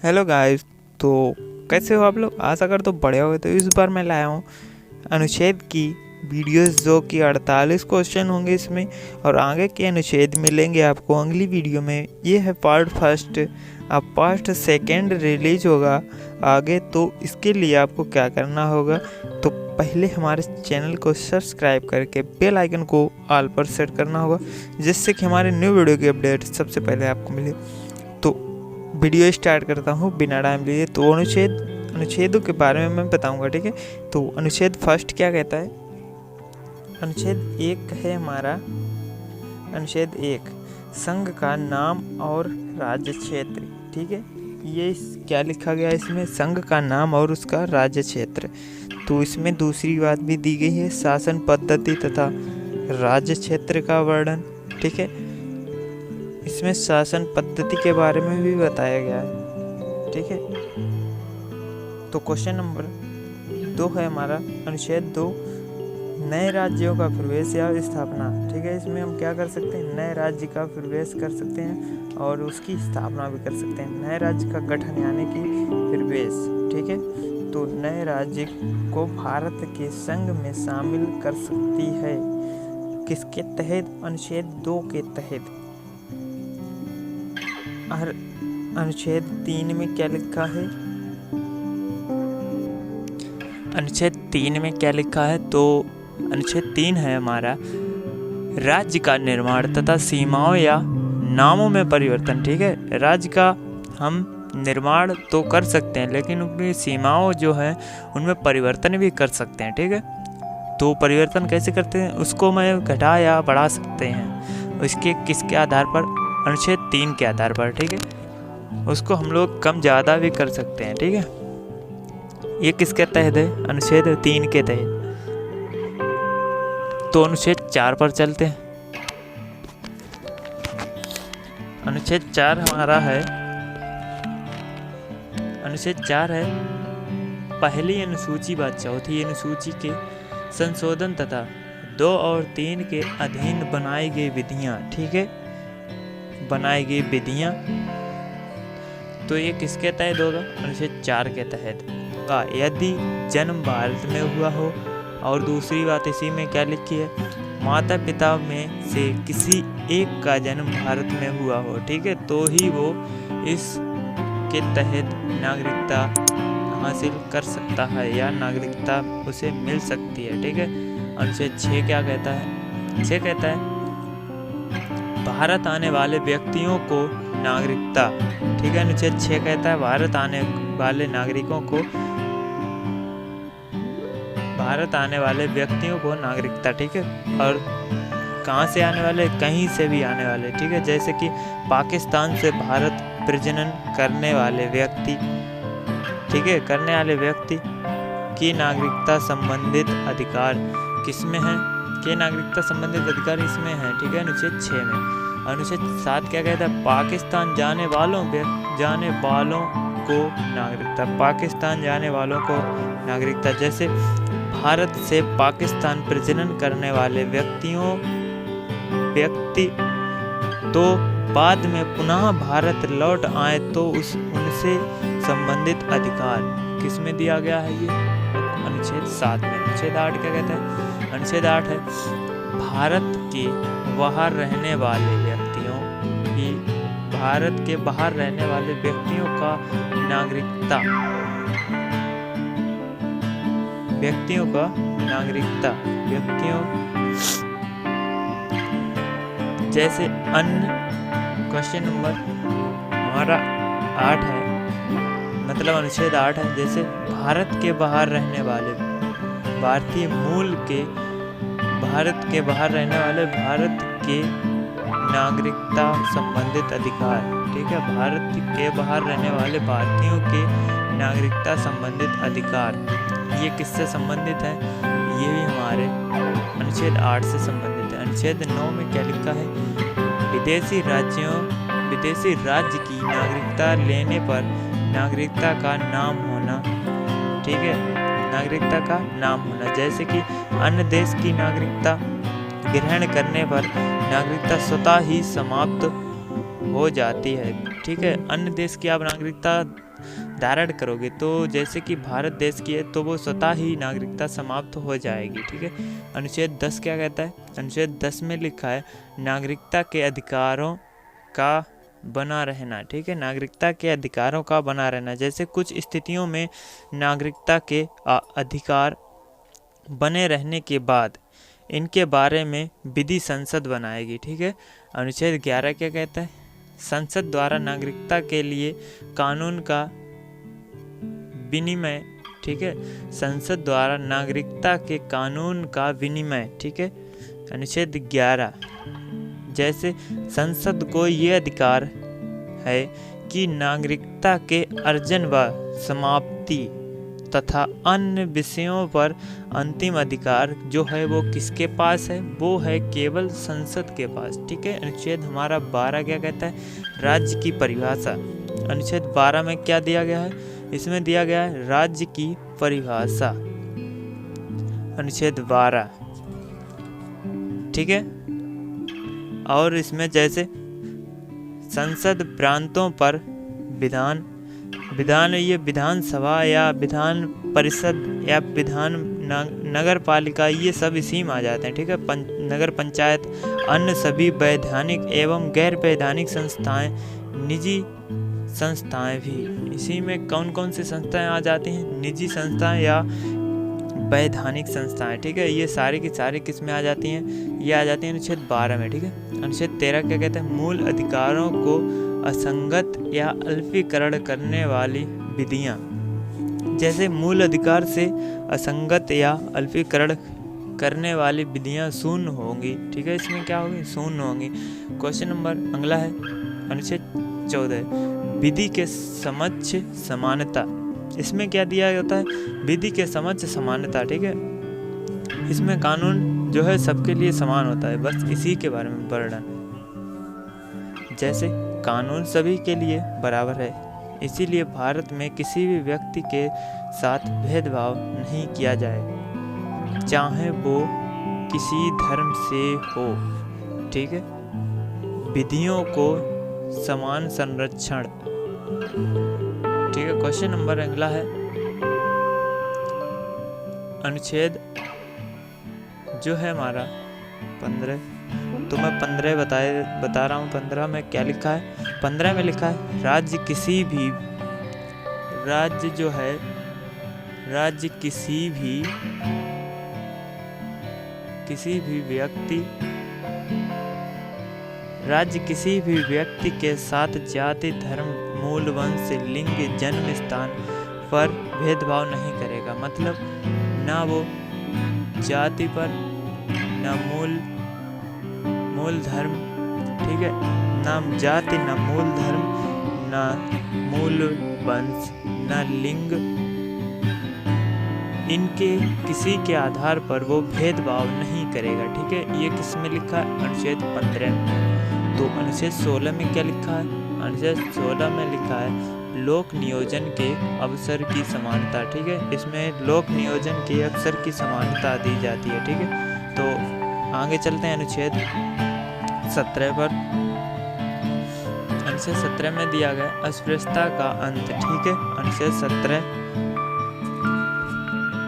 Hello guys, तो कैसे हो आप लोग। आशा कर तो बड़े हो। तो इस बार मैं लाया हूँ अनुच्छेद की वीडियोस, जो कि 48 क्वेश्चन होंगे इसमें, और आगे के अनुच्छेद मिलेंगे आपको अगली वीडियो में। ये है पार्ट फर्स्ट। अब पार्ट सेकंड रिलीज होगा आगे। तो इसके लिए आपको क्या करना होगा, तो पहले हमारे चैनल को सब्सक्राइब करके बेल आइकन को ऑल पर सेट करना होगा, जिससे कि हमारे न्यू वीडियो की अपडेट सबसे पहले आपको मिले। तो वीडियो स्टार्ट करता हूँ बिना टाइम लिए। तो अनुच्छेदों के बारे में मैं बताऊंगा, ठीक है। तो अनुच्छेद फर्स्ट क्या कहता है। अनुच्छेद 1 है हमारा। अनुच्छेद 1 संघ का नाम और राज्य क्षेत्र, ठीक है। ये क्या लिखा गया है इसमें, संघ का नाम और उसका राज्य क्षेत्र। तो इसमें दूसरी बात भी दी गई है, शासन पद्धति तथा राज्य क्षेत्र का वर्णन, ठीक है। इसमें शासन पद्धति के बारे में भी बताया गया है, ठीक है। तो क्वेश्चन नंबर 2 है हमारा अनुच्छेद 2 नए राज्यों का प्रवेश या स्थापना, ठीक है। इसमें हम क्या कर सकते हैं, नए राज्य का प्रवेश कर सकते हैं और उसकी स्थापना भी कर सकते हैं। नए राज्य का गठन यानी कि प्रवेश, ठीक है। तो नए राज्य को भारत के संघ में शामिल कर सकती है, किसके तहत, अनुच्छेद 2 के तहत। अनुच्छेद 3 में क्या लिखा है, अनुच्छेद 3 में क्या लिखा है, तो अनुच्छेद 3 है हमारा राज्य का निर्माण तथा सीमाओं या नामों में परिवर्तन, ठीक है। राज्य का हम निर्माण तो कर सकते हैं, लेकिन उनकी सीमाओं जो है उनमें परिवर्तन भी कर सकते हैं, ठीक है। तो परिवर्तन कैसे करते हैं, उसको मैं घटा या बढ़ा सकते हैं, उसके किसके आधार पर, अनुच्छेद 3 के आधार पर, ठीक है। उसको हम लोग कम ज़्यादा भी कर सकते हैं, ठीक है। ये किसके तहत है, अनुच्छेद 3 के तहत। तो अनुच्छेद 4 पर चलते हैं। अनुच्छेद 4 हमारा है, अनुच्छेद 4 है पहली अनुसूची व चौथी अनुसूची के संशोधन तथा 2 और 3 के अधीन बनाई गई विधियां, ठीक है, बनाई गई विधियां। तो ये किसके तहत होगा, अनुच्छेद 4 के तहत होगा, यदि जन्म भारत में हुआ हो। और दूसरी बात इसी में क्या लिखी है, माता पिता में से किसी एक का जन्म भारत में हुआ हो, ठीक है, तो ही वो इस के तहत नागरिकता हासिल कर सकता है या नागरिकता उसे मिल सकती है, ठीक है। अनुच्छेद 6 क्या कहता है, 6 कहता है भारत आने वाले व्यक्तियों को नागरिकता, ठीक है। अनुच्छेद 6 कहता है भारत आने वाले नागरिकों को, भारत आने वाले व्यक्तियों को नागरिकता, ठीक है। और कहाँ से आने वाले, कहीं से भी आने वाले, ठीक है। जैसे कि पाकिस्तान से भारत प्रजनन करने वाले व्यक्ति, ठीक है, करने वाले व्यक्ति की नागरिकता संबंधित अधिकार किसमें है, के नागरिकता संबंधित अधिकार इसमें है, ठीक है, अनुच्छेद 6 में। अनुच्छेद 7 क्या कहता है, पाकिस्तान जाने वालों को नागरिकता, पाकिस्तान जाने वालों को नागरिकता। जैसे भारत से पाकिस्तान प्रजनन करने वाले व्यक्ति तो बाद में पुनः भारत लौट आए तो उनसे संबंधित अधिकार किस में दिया गया है, ये अनुच्छेद 7 में। अनुच्छेद 8 क्या कहता है, अनुच्छेद 8 है भारत के बाहर रहने वाले व्यक्तियों की, भारत के बाहर रहने वाले व्यक्तियों का नागरिकता, व्यक्तियों का नागरिकता, व्यक्तियों जैसे अन्य। क्वेश्चन नंबर हमारा 8 है, मतलब अनुच्छेद 8 है, जैसे भारत के बाहर रहने वाले भारतीय मूल के, भारत के बाहर रहने वाले भारत के नागरिकता संबंधित अधिकार, ठीक है। भारत के बाहर रहने वाले भारतीयों के नागरिकता संबंधित अधिकार, ये किससे संबंधित है, ये भी हमारे अनुच्छेद 8 से संबंधित है। अनुच्छेद 9 में क्या लिखा है, विदेशी राज्य की नागरिकता लेने पर नागरिकता का नाम होना, ठीक है, नागरिकता का नाम होना। जैसे कि अन्य देश की नागरिकता ग्रहण करने पर नागरिकता स्वतः ही समाप्त हो जाती है। ठीक है, अन्य देश की आप नागरिकता धारण करोगे तो जैसे कि भारत देश की है तो वो स्वतः ही नागरिकता समाप्त हो जाएगी। ठीक है, अनुच्छेद 10 क्या कहता है? अनुच्छेद 10 में लिखा है नागरिकता के अधिकारों का बना रहना। ठीक है, नागरिकता के अधिकारों का बना रहना, जैसे कुछ स्थितियों में नागरिकता के अधिकार बने रहने के बाद इनके बारे में विधि संसद बनाएगी। ठीक है, अनुच्छेद 11 क्या कहता है? संसद द्वारा नागरिकता के लिए कानून का विनिमय। ठीक है, संसद द्वारा नागरिकता के कानून का विनिमय। ठीक है, अनुच्छेद 11, जैसे संसद को ये अधिकार है कि नागरिकता के अर्जन व समाप्ति तथा अन्य विषयों पर अंतिम अधिकार जो है वो किसके पास है? वो है केवल संसद के पास। ठीक है, अनुच्छेद हमारा 12 क्या कहता है? राज्य की परिभाषा। अनुच्छेद 12 में क्या दिया गया है? इसमें दिया गया है राज्य की परिभाषा, अनुच्छेद 12। ठीक है, और इसमें जैसे संसद प्रांतों पर विधान ये विधानसभा या विधान परिषद या विधान नगर पालिका, ये सब इसी में आ जाते हैं। ठीक है, नगर पंचायत, अन्य सभी वैधानिक एवं गैर वैधानिक संस्थाएं, निजी संस्थाएं भी इसी में। कौन कौन सी संस्थाएं आ जाती हैं? निजी संस्थाएं या वैधानिक संस्थाएं। ठीक है, ये सारी की सारी किस में आ जाती हैं? ये आ जाती हैं अनुच्छेद 12 में। ठीक है, अनुच्छेद 13 क्या कहते हैं? मूल अधिकारों को असंगत या अल्पीकरण करने वाली विधियां, जैसे मूल अधिकार से असंगत या अल्पीकरण करने वाली विधियां शून्य होंगी। ठीक है, इसमें क्या होगी? शून्य होंगी। क्वेश्चन नंबर अगला है अनुच्छेद 14, विधि के समक्ष समानता। इसमें क्या दिया जाता है? विधि के समक्ष समानता। ठीक है, इसमें कानून जो है सबके लिए समान होता है, बस इसी के बारे में वर्णन। जैसे कानून सभी के लिए बराबर है, इसीलिए भारत में किसी भी व्यक्ति के साथ भेदभाव नहीं किया जाए, चाहे वो किसी धर्म से हो। ठीक है, विधियों को समान संरक्षण। ठीक है, क्वेश्चन नंबर अगला है अनुच्छेद जो है हमारा 15। तो मैं 15 बता रहा हूँ। 15 में क्या लिखा है? 15 में लिखा है राज्य किसी भी व्यक्ति के साथ जाति, धर्म, मूल वंश, लिंग, जन्म स्थान पर भेदभाव नहीं करेगा। मतलब ना वो जाति पर, ना मूल धर्म। ठीक है, ना जाति, ना मूल धर्म, ना मूल वंश, ना लिंग, इनके किसी के आधार पर वो भेदभाव नहीं करेगा। ठीक है, ये किस में लिखा है? अनुच्छेद 15 में। तो अनुच्छेद 16 में क्या लिखा है? अनुच्छेद 16 में लिखा है लोक नियोजन के अवसर की समानता। ठीक है, इसमें लोक नियोजन के अवसर की समानता दी जाती है। ठीक है, तो आगे चलते हैं अनुच्छेद 17 पर। अनुच्छेद 17 में दिया गया अस्पृश्यता का अंत। ठीक है, अनुच्छेद 17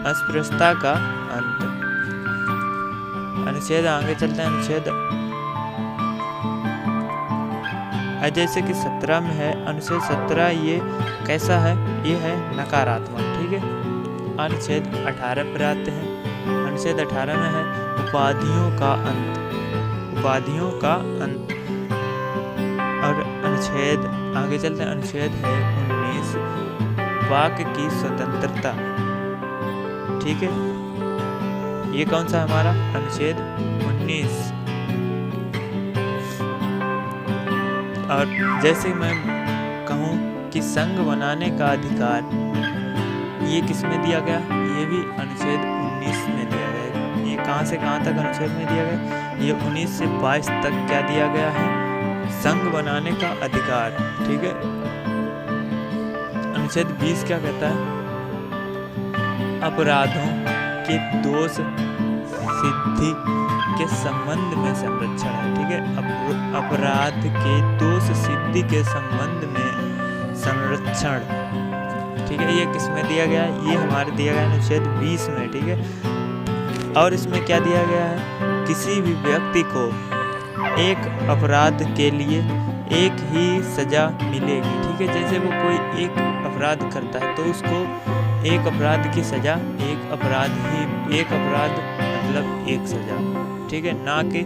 अस्पृश्यता का अंत। अनुच्छेद आगे चलते हैं अनुच्छेद जैसे कि 17 में है अनुच्छेद 17, ये कैसा है? ये है नकारात्मक। ठीक है, अनुच्छेद 18 पर आते हैं। अनुच्छेद 18 में है उपाधियों का अंत। उपाधियों का अंत। और अनुच्छेद आगे चलते हैं, अनुच्छेद है 19 वाक्य की स्वतंत्रता। ठीक है, ये कौन सा है हमारा? अनुच्छेद 19। और जैसे मैं कहूँ कि संघ बनाने का अधिकार, ये किस में दिया गया? ये भी अनुच्छेद 19 में दिया गया है। ये कहाँ से कहाँ तक अनुच्छेद में दिया गया? ये 19 से 22 तक क्या दिया गया है? संघ बनाने का अधिकार। ठीक है, अनुच्छेद 20 क्या कहता है? अपराधों के दोष सिद्धि के संबंध में संरक्षण है। ठीक है, अपराध के दोष सिद्धि के संबंध में संरक्षण। ठीक है, ये किस में दिया गया है? ये हमारे दिया गया है अनुच्छेद 20 में। ठीक है, और इसमें क्या दिया गया है? किसी भी व्यक्ति को एक अपराध के लिए एक ही सजा मिलेगी। ठीक है, जैसे वो कोई एक अपराध करता है तो उसको एक अपराध की सजा, एक अपराध मतलब एक सजा। ठीक है, ना कि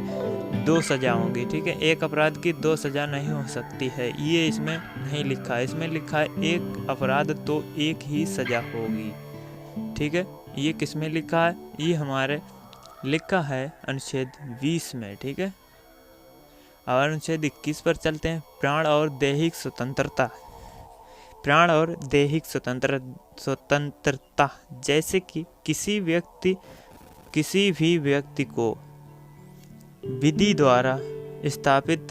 2 सजा होंगी। ठीक है, एक अपराध की 2 सजा नहीं हो सकती है, ये इसमें नहीं लिखा है। इसमें लिखा है एक अपराध तो एक ही सजा होगी। ठीक है, ये किस में लिखा है? ये हमारे लिखा है अनुच्छेद 20 में। ठीक है, और अनुच्छेद 21 पर चलते हैं। प्राण और दैहिक स्वतंत्रता। प्राण और दैहिक स्वतंत्रता जैसे कि किसी भी व्यक्ति को विधि द्वारा स्थापित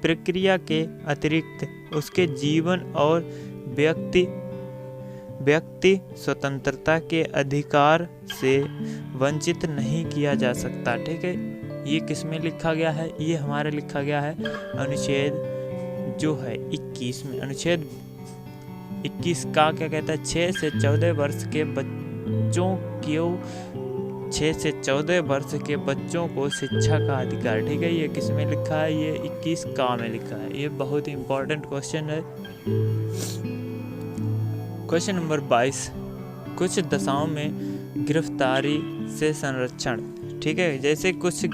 प्रक्रिया के अतिरिक्त उसके जीवन और व्यक्ति स्वतंत्रता के अधिकार से वंचित नहीं किया जा सकता। ठीक है, ये किस में लिखा गया है? ये हमारे लिखा गया है अनुच्छेद जो है 21 में। अनुच्छेद 21 का क्या कहता है? 6 से 14 वर्ष के बच्चों को शिक्षा का अधिकार। ठीक है, ये किस में लिखा है? ये 21 का में लिखा है। ये बहुत ही इंपॉर्टेंट क्वेश्चन है। क्वेश्चन नंबर 22, कुछ दशाओं में गिरफ्तारी से संरक्षण। ठीक है, जैसे कुछ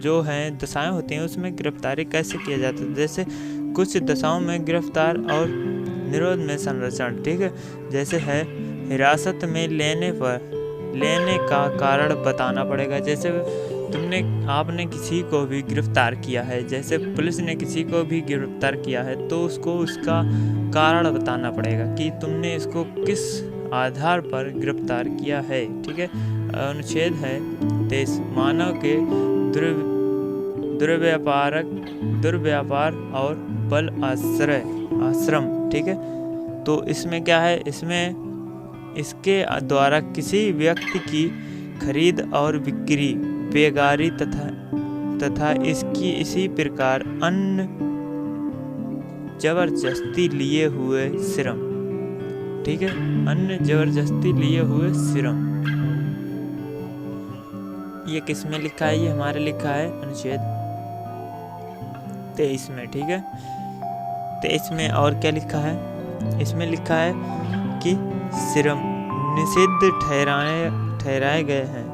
जो हैं दशाएं होती हैं उसमें गिरफ्तारी कैसे किया जाता है? जैसे कुछ दशाओं में गिरफ्तार और निरोध में संरक्षण। ठीक है, जैसे है हिरासत में लेने का कारण बताना पड़ेगा। जैसे आपने किसी को भी गिरफ्तार किया है, जैसे पुलिस ने किसी को भी गिरफ्तार किया है तो उसको उसका कारण बताना पड़ेगा कि तुमने इसको किस आधार पर गिरफ्तार किया है। ठीक है, अनुच्छेद है 23, मानव के दुर्व्यापार और बल आश्रम। ठीक है, तो इसमें क्या है? इसमें इसके द्वारा किसी व्यक्ति की खरीद और बिक्री, बेगारी तथा इसकी इसी प्रकार अन्य जबरदस्ती लिए हुए श्रम। ठीक है, अन्य जबरदस्ती लिए हुए श्रम, ये किस में लिखा है? ये हमारे लिखा है अनुच्छेद 23 में। ठीक है, 23 में और क्या लिखा है? इसमें लिखा है कि श्रम निषिद्ध ठहराए गए हैं।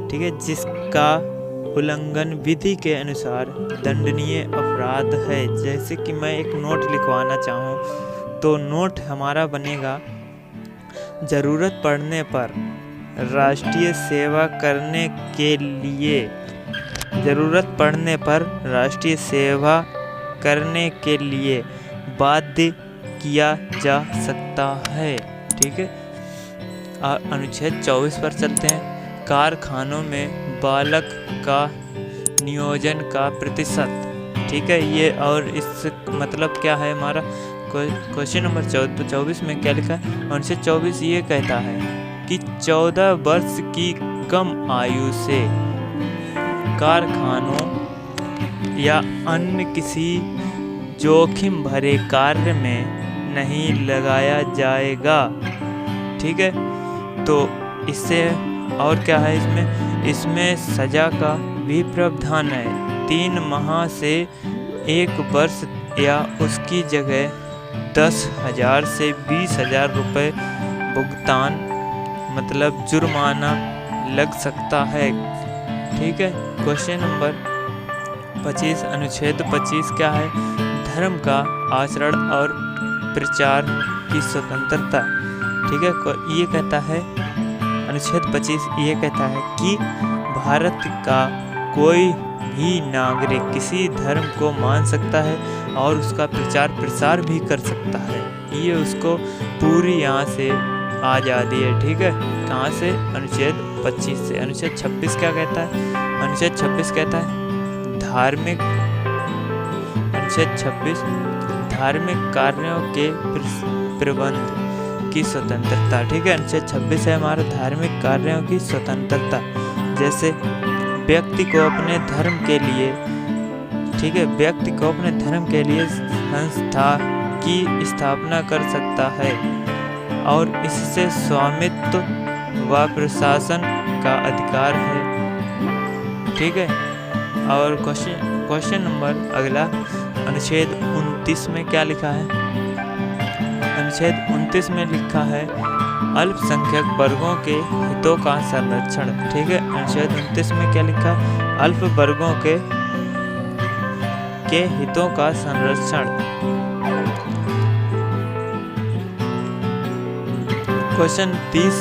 ठीक है, जिसका उल्लंघन विधि के अनुसार दंडनीय अपराध है। जैसे कि मैं एक नोट लिखवाना चाहूँ तो नोट हमारा बनेगा, जरूरत पड़ने पर राष्ट्रीय सेवा करने के लिए बाध्य किया जा सकता है। ठीक है, अनुच्छेद 24 पर चलते हैं। कारखानों में बालक का नियोजन का प्रतिशत। ठीक है, ये और इस मतलब क्या है? हमारा क्वेश्चन नंबर 24 में क्या लिखा है? अनुच्छेद 24 ये कहता है कि 14 वर्ष की कम आयु से कारखानों या अन्य किसी जोखिम भरे कार्य में नहीं लगाया जाएगा। ठीक है, तो इससे और क्या है? इसमें सजा का भी प्रावधान है। 3 माह से 1 वर्ष या उसकी जगह 10,000 से 20,000 रुपये भुगतान मतलब जुर्माना लग सकता है। ठीक है, क्वेश्चन नंबर 25, अनुच्छेद 25 क्या है? धर्म का आचरण और प्रचार की स्वतंत्रता। ठीक है, ये कहता है अनुच्छेद 25 ये कहता है कि भारत का कोई भी नागरिक किसी धर्म को मान सकता है और उसका प्रचार प्रसार भी कर सकता है। ये उसको पूरी यहाँ से आज़ादी है। ठीक है, कहाँ से? अनुच्छेद 25 से। अनुच्छेद 26 क्या कहता है? अनुच्छेद 26 कहता है धार्मिक कार्यों के प्रबंध की स्वतंत्रता। ठीक है, अनुच्छेद 26 है हमारा धार्मिक कार्यों की स्वतंत्रता। जैसे व्यक्ति को अपने धर्म के लिए, ठीक है, व्यक्ति को अपने धर्म के लिए संस्था की स्थापना कर सकता है और इससे स्वामित्व व प्रशासन का अधिकार है। ठीक है। और क्वेश्चन नंबर अगला, अनुच्छेद 29 में क्या लिखा है? अनुच्छेद 29 में लिखा है अल्पसंख्यक वर्गों के हितों का संरक्षण। ठीक है। अनुच्छेद 29 में क्या लिखा है? अल्प वर्गों के हितों का संरक्षण। क्वेश्चन 30,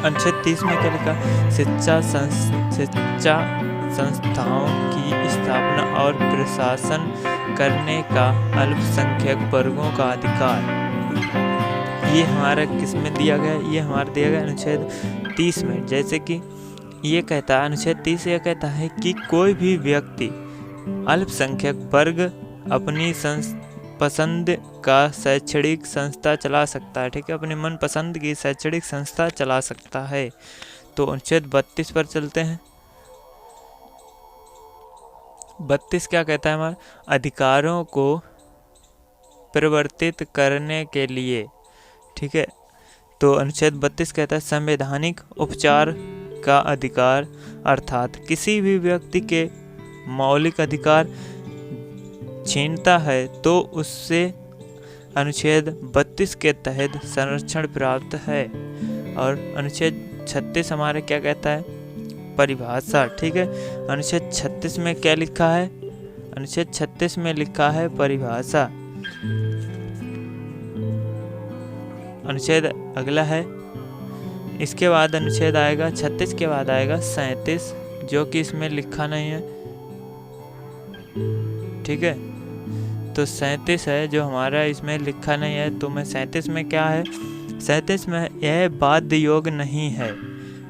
अनुच्छेद 30 में क्या लिखा? शिक्षा संस्थाओं की स्थापना और प्रशासन करने का अल्पसंख्यक वर्गों का अधिकार। ये हमारा किस में दिया गया? ये हमारा दिया गया अनुच्छेद 30 में। जैसे कि ये कहता है, अनुच्छेद 30 ये कहता है कि कोई भी व्यक्ति अल्पसंख्यक वर्ग अपनी पसंद का शैक्षणिक संस्था चला सकता है। ठीक है। अपनी मन पसंद की शैक्षणिक संस्था चला सकता है। तो अनुच्छेद 32 पर चलते हैं। 32 क्या कहता है? हमारे अधिकारों को परिवर्तित करने के लिए। ठीक है। तो अनुच्छेद 32 कहता है संवैधानिक उपचार का अधिकार, अर्थात किसी भी व्यक्ति के मौलिक अधिकार छीनता है तो उससे अनुच्छेद 32 के तहत संरक्षण प्राप्त है। और अनुच्छेद 36 हमारे क्या कहता है? परिभाषा। ठीक है। अनुच्छेद 36 में क्या लिखा है? अनुच्छेद 36 में लिखा है परिभाषा। अनुच्छेद अगला है, इसके बाद अनुच्छेद आएगा 36 के बाद आएगा 37, जो कि इसमें लिखा नहीं है। ठीक है। तो 37 है जो हमारा इसमें लिखा नहीं है। तो मैं 37 में क्या है? 37 में यह बाध्य योग नहीं है।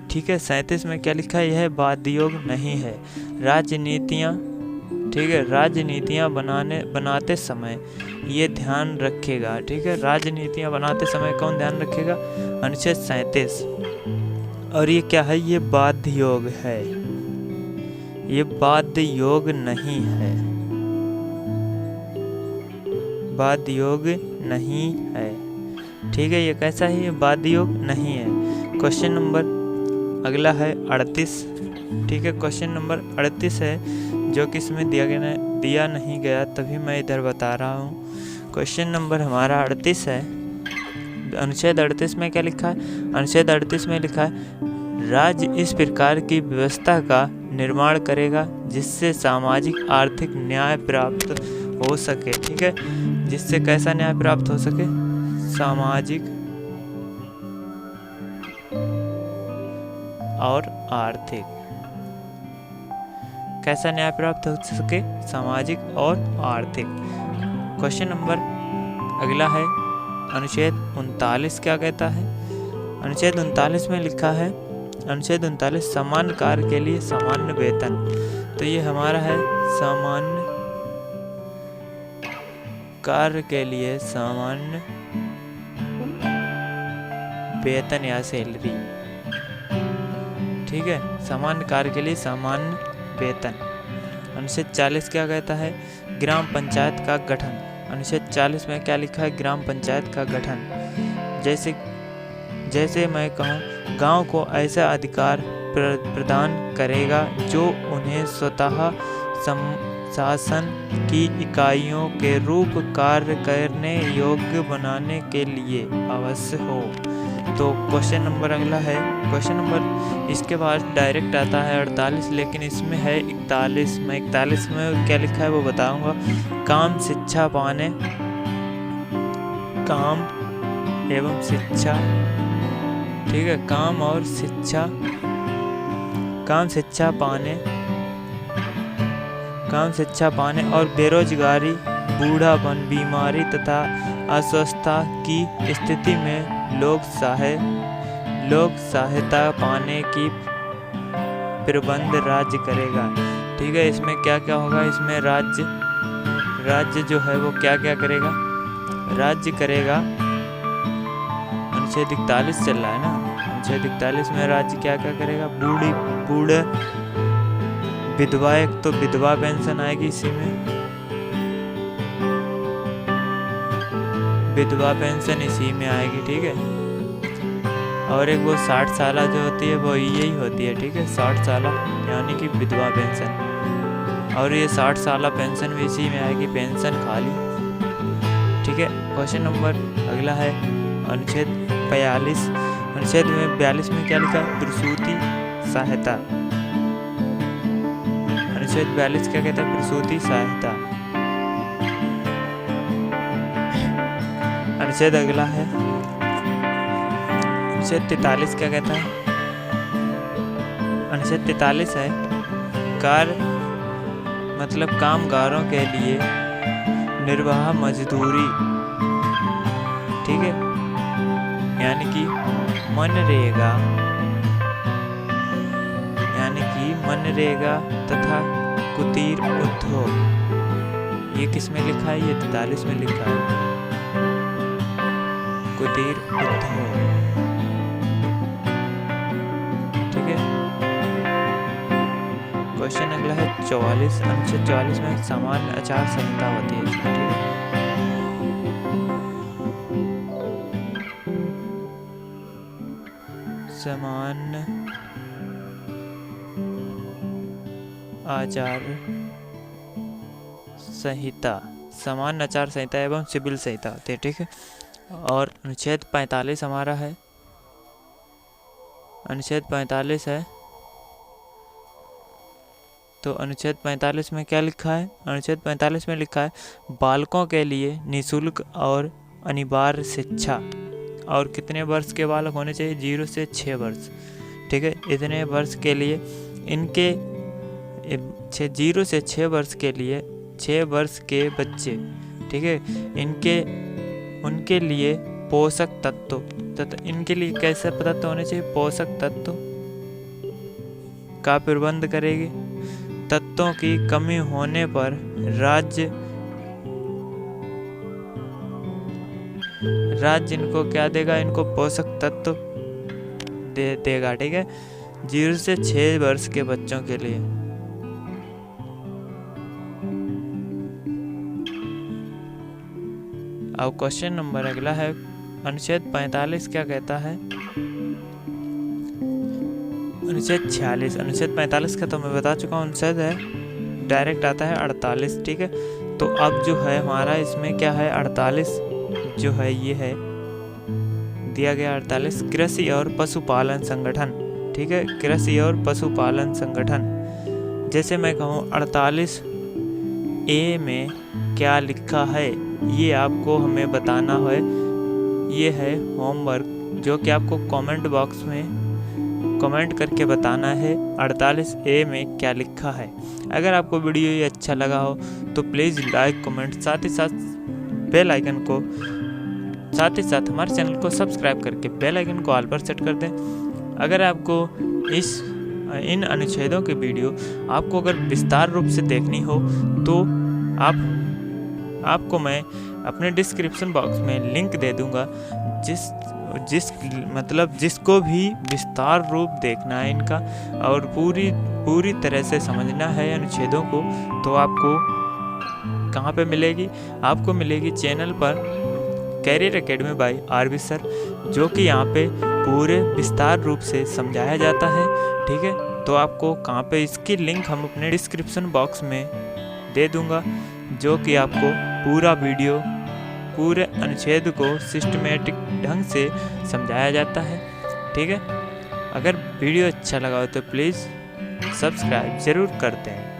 ठीक है। 37 में क्या लिखा है? यह बाध्य योग नहीं है। राजनीतियाँ, ठीक है, राजनीतियाँ बनाते समय ये ध्यान रखेगा। ठीक है। राजनीतियाँ बनाते समय कौन ध्यान रखेगा? अनुच्छेद 37। और ये क्या है? ये बाध्य योग है, ये बाध्य योग नहीं है, बाध्य योग नहीं है। ठीक है। ये कैसा है? ये बाध्य योग नहीं है। क्वेश्चन नंबर अगला है 38। ठीक है। क्वेश्चन नंबर 38 है जो कि इसमें दिया नहीं गया, तभी मैं इधर बता रहा हूँ। क्वेश्चन नंबर हमारा 38 है। अनुच्छेद 38 में क्या लिखा है? अनुच्छेद 38 में लिखा है राज्य इस प्रकार की व्यवस्था का निर्माण करेगा जिससे सामाजिक आर्थिक न्याय प्राप्त हो सके। ठीक है। जिससे कैसा न्याय प्राप्त हो सके? सामाजिक और आर्थिक। कैसा न्याय प्राप्त हो सके? सामाजिक और आर्थिक। क्वेश्चन नंबर अगला है अनुच्छेद 39 क्या कहता है? अनुच्छेद 39 में लिखा है, अनुच्छेद 39 सामान्य कार्य के लिए सामान्य वेतन। तो ये हमारा है सामान्य कार्य के लिए सामान्य वेतन या सैलरी। ठीक है। सामान्य कार्य के लिए सामान्य वेतन। अनुच्छेद 40 क्या कहता है? ग्राम पंचायत का गठन। अनुच्छेद 40 में क्या लिखा है? ग्राम पंचायत का गठन। जैसे मैं कहूँ, गांव को ऐसा अधिकार प्रदान करेगा जो उन्हें स्वतः शासन की इकाइयों के रूप कार्य करने योग्य बनाने के लिए आवश्यक हो। तो क्वेश्चन नंबर अगला है, क्वेश्चन नंबर इसके बाद डायरेक्ट आता है 48, लेकिन इसमें है 41। मैं 41 में क्या लिखा है वो बताऊंगा। काम शिक्षा पाने, काम एवं शिक्षा। ठीक है। काम और शिक्षा, काम शिक्षा पाने और बेरोजगारी, बूढ़ापन, बीमारी तथा अस्वस्थता की स्थिति में लोक सहायता पाने की प्रबंध राज्य करेगा। ठीक है। इसमें क्या क्या होगा? इसमें राज्य जो है वो क्या क्या करेगा? राज्य करेगा। अनुच्छेद 41 चल रहा है ना। अनुच्छेद 41 में राज्य क्या क्या करेगा? विधवा, एक तो विधवा पेंशन आएगी इसी में, विधवा पेंशन इसी में आएगी, ठीक है। और एक वो 60 साल जो होती है वो यही होती है, ठीक है, 60 साल यानी कि विधवा पेंशन। और ये 60 साल पेंशन भी इसी में आएगी, पेंशन खाली, ठीक है। क्वेश्चन नंबर अगला है अनुच्छेद 42। अनुच्छेद में 42 में क्या लिखा है? प्रसूति सहायता। अनुच्छेद 42 क्या कहता है? प्रसूति सहायता। अनुच्छेद अगला है अनुच्छेद 43 क्या कहता है? अनुच्छेद 43 है कार्य मतलब कामगारों के लिए निर्वाह मजदूरी, ठीक है, यानी कि मनरेगा, तथा कुटीर उद्योग। ये किस में लिखा है? ये 43 में लिखा है, कुटीर उद्योग, ठीक है। क्वेश्चन अगला है 44। अनुच्छेद 44 में सामान्य आचार संहिता होती है, ठीक है। सामान्य आचार संहिता, सामान्य आचार संहिता एवं सिविल संहिता होती है, ठीक है। और अनुच्छेद 45 हमारा है, अनुच्छेद 45 है, तो अनुच्छेद 45 में क्या लिखा है? अनुच्छेद 45 में लिखा है बालकों के लिए निःशुल्क और अनिवार्य शिक्षा। और कितने वर्ष के बालक होने चाहिए? 0 से 6 वर्ष, ठीक है। इतने वर्ष के लिए इनके 0 से 6 वर्ष के लिए 6 वर्ष के बच्चे, ठीक है, उनके लिए पोषक तत्व तथा इनके लिए कैसे तत्व होने चाहिए? पोषक तत्व का प्रबंध करेगी। तत्वों की कमी होने पर राज्य इनको क्या देगा? इनको पोषक तत्व देगा, ठीक है, 0 से 6 वर्ष के बच्चों के लिए। अब क्वेश्चन नंबर अगला है अनुच्छेद 45 क्या कहता है? अनुच्छेद 46। अनुच्छेद 45 का तो मैं बता चुका हूँ, अनुच्छेद है डायरेक्ट आता है 48, ठीक है। तो अब जो है हमारा इसमें क्या है? 48 जो है ये है दिया गया 48 कृषि और पशुपालन संगठन, ठीक है, कृषि और पशुपालन संगठन। जैसे मैं कहूँ 48A में क्या लिखा है ये आपको हमें बताना है। ये है होमवर्क जो कि आपको कमेंट बॉक्स में कमेंट करके बताना है 48A में क्या लिखा है। अगर आपको वीडियो ये अच्छा लगा हो तो प्लीज़ लाइक कमेंट, साथ ही साथ बेल आइकन को, साथ ही साथ हमारे चैनल को सब्सक्राइब करके बेल आइकन को ऑल पर सेट कर दें। अगर आपको इन अनुच्छेदों की वीडियो आपको अगर विस्तार रूप से देखनी हो तो आपको मैं अपने डिस्क्रिप्शन बॉक्स में लिंक दे दूंगा, जिसको भी विस्तार रूप देखना है इनका और पूरी तरह से समझना है अनुच्छेदों को, तो आपको कहाँ पे मिलेगी? आपको मिलेगी चैनल पर career academy by RB sir, जो कि यहाँ पे पूरे विस्तार रूप से समझाया जाता है, ठीक है। तो आपको कहाँ पे, इसकी लिंक हम अपने डिस्क्रिप्शन बॉक्स में दे दूंगा, जो कि आपको पूरा वीडियो, पूरे अनुच्छेद को सिस्टमेटिक ढंग से समझाया जाता है, ठीक है। अगर वीडियो अच्छा लगा हो तो प्लीज़ सब्सक्राइब ज़रूर करते हैं।